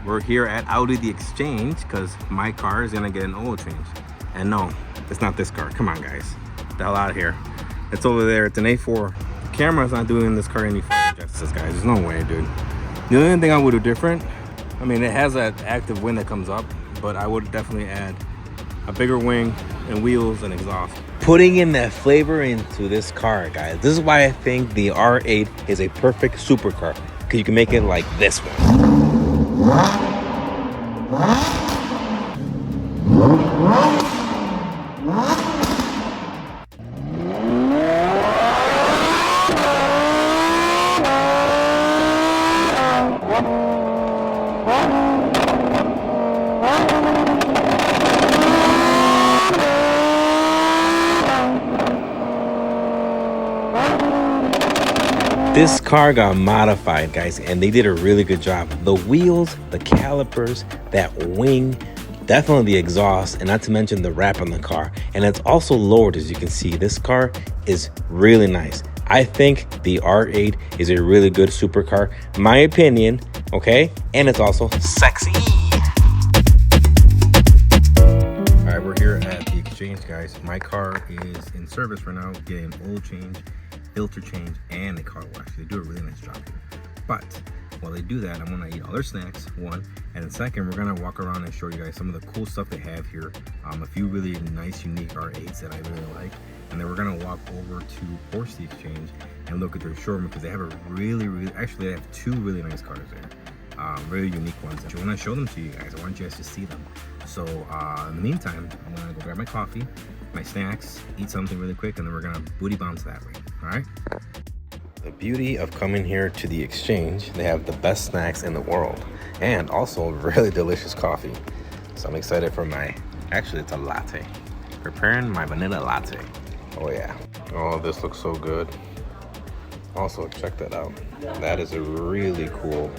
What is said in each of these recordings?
we're here at Audi the Exchange because my car is gonna get an oil change. And no, it's not this car. Come on, guys, get the hell out of here. It's over there. It's an A4. The camera's not doing this car any justice, guys. There's no way, dude. The only thing I would do different, I mean, it has that active wing that comes up, but I would definitely add a bigger wing and wheels and exhaust. Putting in that flavor into this car, guys. This is why I think the R8 is a perfect supercar, because you can make it like this one. This car got modified, guys, and they did a really good job. The wheels, the calipers, that wing, definitely the exhaust, and not to mention the wrap on the car. And it's also lowered, as you can see. This car is really nice. I think the R8 is a really good supercar, my opinion, okay? And it's also sexy. All right, we're here at the Exchange, guys. My car is in service right now, getting oil change, filter change, and a car wash. They do a really nice job here. But while they do that, I'm gonna eat all their snacks, one, and then second, we're gonna walk around and show you guys some of the cool stuff they have here. A few really nice, unique R8s that I really like. And then we're gonna walk over to Porsche the Exchange and look at their showroom, because they have a actually they have two really nice cars there. Really unique ones. I want to show them to you guys. I want you guys to see them. So in the meantime, I'm gonna go grab my coffee, my snacks, eat something really quick, and then we're gonna booty bounce that way. All right. The beauty of coming here to the Exchange, they have the best snacks in the world, and also really delicious coffee. So I'm excited for actually it's a latte. Preparing my vanilla latte. Oh yeah. Oh, this looks so good. Also, check that out. That is a really cool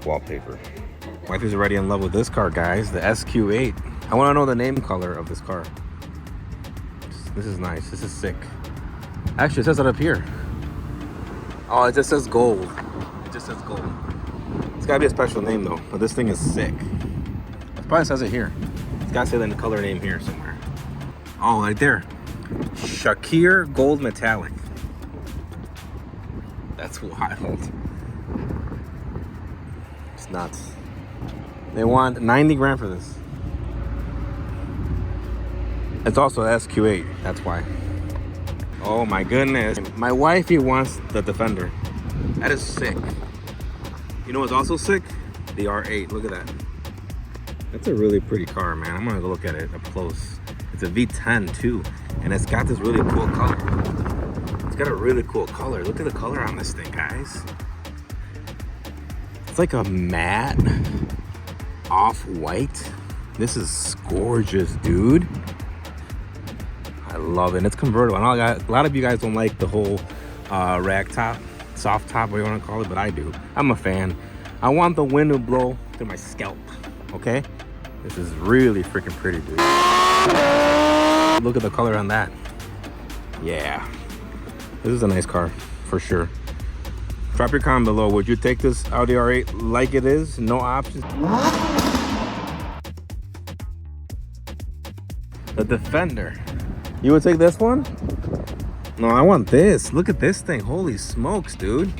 wallpaper. Wife is already in love with this car, guys. The SQ8. I want to know the name color of this car. This is nice. This is sick. Actually, it says it up here. Oh, it just says gold. It just says gold. It's gotta be a special name though, but this thing is sick. It probably says it here. It's gotta say the color name here somewhere. Oh, right there. Shakir Gold Metallic. That's wild. It's nuts. They want 90 grand for this. It's also SQ8, that's why. Oh my goodness. My wifey wants the Defender. That is sick. You know what's also sick? The R8, look at that. That's a really pretty car, man. I'm gonna go look at it up close. It's a V10 too, and it's got this really cool color. It's got a really cool color. Look at the color on this thing, guys. It's like a matte off-white. This is gorgeous, dude. I love it. It's convertible. I know a lot of you guys don't like the whole rag top, soft top, whatever you want to call it, but I do. I'm a fan. I want the wind to blow through my scalp, okay? This is really freaking pretty, dude. Look at the color on that. Yeah. This is a nice car, for sure. Drop your comment below. Would you take this Audi R8 like it is? No options? The Defender. You would take this one? No, I want this. Look at this thing. Holy smokes, dude.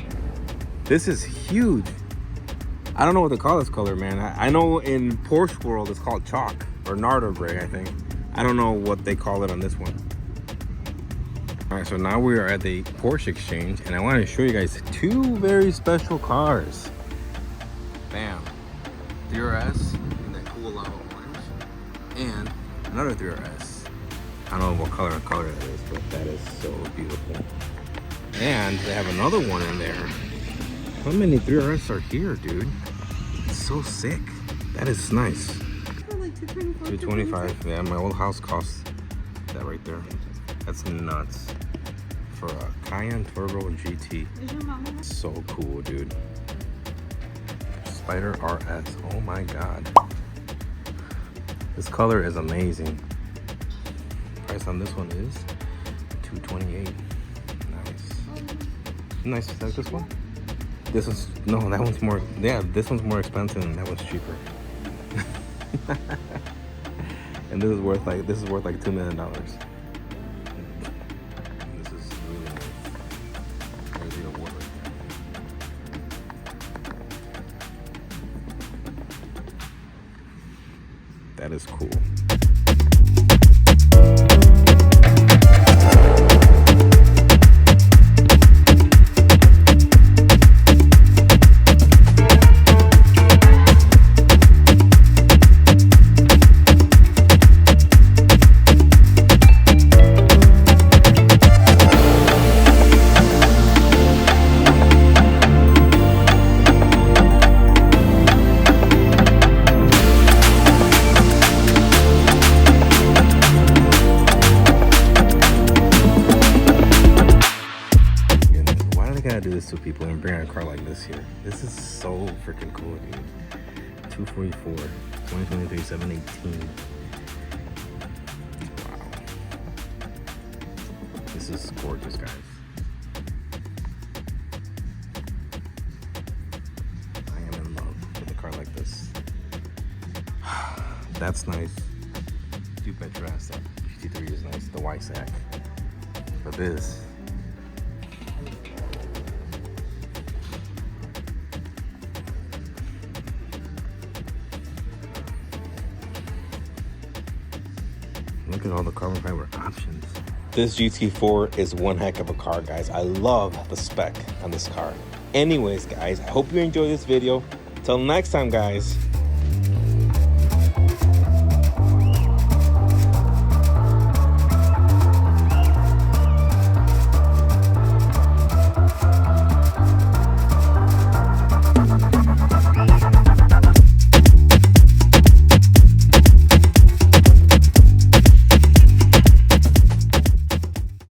This is huge. I don't know what to call this color, man. I know in Porsche world it's called chalk or Nardo gray, I think. I don't know what they call it on this one. All right, so now we are at the Porsche Exchange, and I want to show you guys two very special cars. Bam. 3RS in that cool lava orange, and another 3RS. I don't know what color that is, but that is so beautiful. And they have another one in there. How many 3RS are here, dude? It's so sick. That is nice. For like $225. Yeah, my old house costs that right there. That's nuts. For a Cayenne Turbo GT. Is your mama? So cool, dude. Spider RS. Oh my god. This color is amazing. Price on this one is $228. Nice. Nice. Is that this one? This one's, no, that one's more, yeah, this one's more expensive and that one's cheaper. And this is worth like $2 million. This is really nice. There's the award right there. That is cool. Do this to people and bring out a car like this here. This is so freaking cool, dude. 244, 2023, 718. Wow. This is gorgeous, guys. I am in love with a car like this. That's nice. You bet your ass that 53 is nice. The white sack. But this. Look at all the carbon fiber options. This GT4 is one heck of a car, guys. I love the spec on this car. Anyways, guys, I hope you enjoyed this video. Till next time, guys.